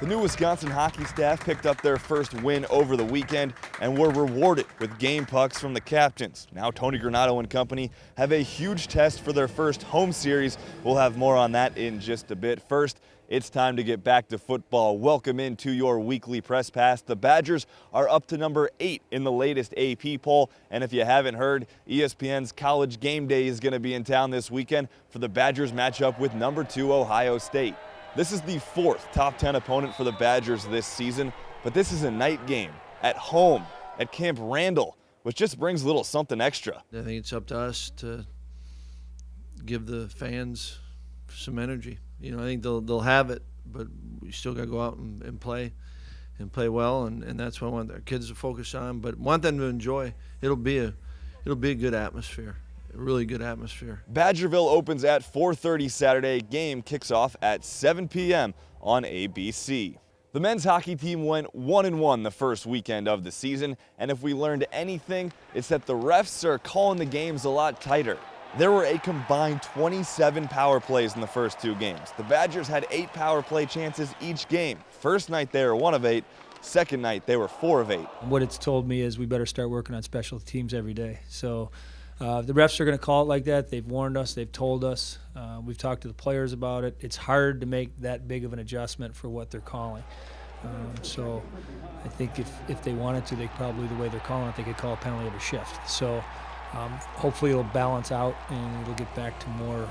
The new Wisconsin hockey staff picked up their first win over the weekend and were rewarded with game pucks from the captains. Now Tony Granato and company have a huge test for their first home series. We'll have more on that in just a bit. First, it's time to get back to football. Welcome into your weekly press pass. The Badgers are up to number 8 in the latest AP poll. And if you haven't heard, ESPN's College Game Day is going to be in town this weekend for the Badgers matchup with number 2 Ohio State. This is the 4th top 10 opponent for the Badgers this season, but this is a night game at home at Camp Randall, which just brings a little something extra. I think it's up to us to give the fans some energy. You know, I think they'll have it, but we still got to go out and play well, and that's what I want our kids to focus on. But want them to enjoy. It'll be a good atmosphere. A really good atmosphere. Badgerville opens at 4:30 Saturday. Game kicks off at 7 p.m. on ABC. The men's hockey team went 1-1 the first weekend of the season, and if we learned anything, it's that the refs are calling the games a lot tighter. There were a combined 27 power plays in the first 2 games. The Badgers had 8 power play chances each game. First night they were 1 of 8. Second night they were 4 of 8. What it's told me is we better start working on special teams every day. So the refs are going to call it like that. They've warned us. They've told us. We've talked to the players about it. It's hard to make that big of an adjustment for what they're calling. So I think if they wanted to, probably the way they're calling it, they could call a penalty every shift. So hopefully it'll balance out and it'll get back to more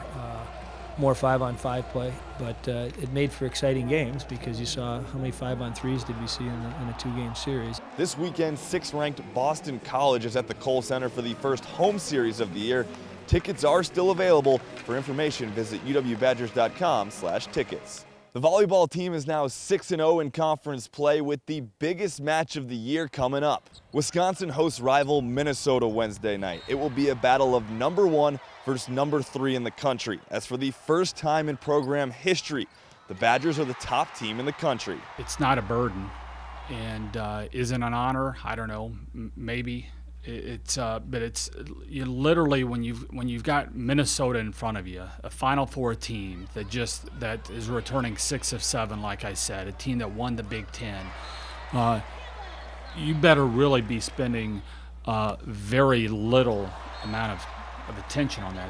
5-on-5 play. But it made for exciting games because you saw how many 5-on-3s did we see in a 2-game series. This weekend, 6th-ranked Boston College is at the Kohl Center for the first home series of the year. Tickets are still available. For information, visit uwbadgers.com/tickets. The volleyball team is now 6-0 in conference play with the biggest match of the year coming up. Wisconsin hosts rival Minnesota Wednesday night. It will be a battle of number 1 versus number 3 in the country. As for the first time in program history, the Badgers are the top team in the country. It's not a burden, and is it an honor? I don't know, maybe. But it's you literally when you've got Minnesota in front of you, a Final Four team that is returning 6 of 7, like I said, a team that won the Big Ten. You better really be spending very little amount of attention on that.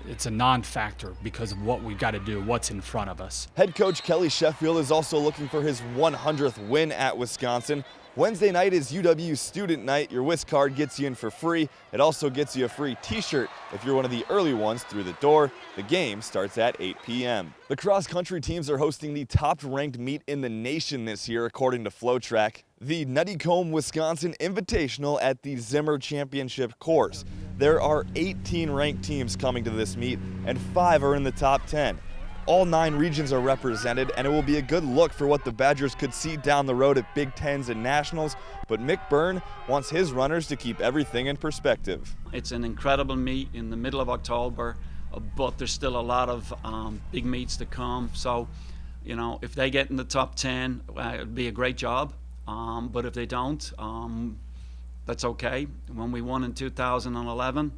It's a non-factor because of what we've got to do, what's in front of us. Head coach Kelly Sheffield is also looking for his 100th win at Wisconsin. Wednesday night is UW Student Night. Your WIS card gets you in for free. It also gets you a free t-shirt if you're one of the early ones through the door. The game starts at 8 p.m. The cross-country teams are hosting the top-ranked meet in the nation this year, according to FloTrack, the Nuttycombe, Wisconsin Invitational at the Zimmer Championship course. There are 18 ranked teams coming to this meet, and 5 are in the top 10. All 9 regions are represented, and it will be a good look for what the Badgers could see down the road at Big Tens and Nationals, but Mick Byrne wants his runners to keep everything in perspective. It's an incredible meet in the middle of October, but there's still a lot of big meets to come. So, you know, if they get in the top 10, it'd be a great job, but if they don't, that's okay. When we won in 2011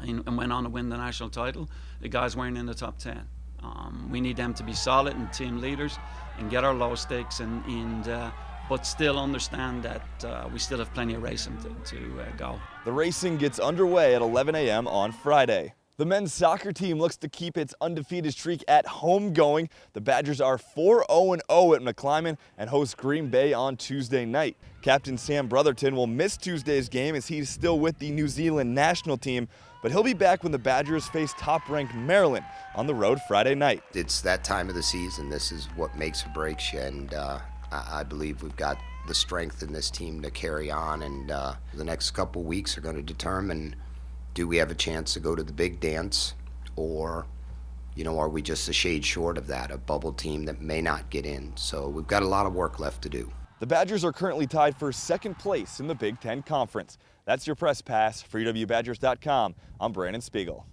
and went on to win the national title, the guys weren't in the top 10. We need them to be solid and team leaders and get our low stakes but still understand that we still have plenty of racing to go. The racing gets underway at 11 a.m. on Friday. The men's soccer team looks to keep its undefeated streak at home going. The Badgers are 4-0-0 at McClyman and host Green Bay on Tuesday night. Captain Sam Brotherton will miss Tuesday's game as he's still with the New Zealand national team, but he'll be back when the Badgers face top-ranked Maryland on the road Friday night. It's that time of the season. This is what makes or breaks you, and I believe we've got the strength in this team to carry on, and the next couple weeks are going to determine, do we have a chance to go to the big dance, or, you know, are we just a shade short of that, a bubble team that may not get in? So we've got a lot of work left to do. The Badgers are currently tied for 2nd place in the Big Ten Conference. That's your press pass for uwbadgers.com. I'm Brandon Spiegel.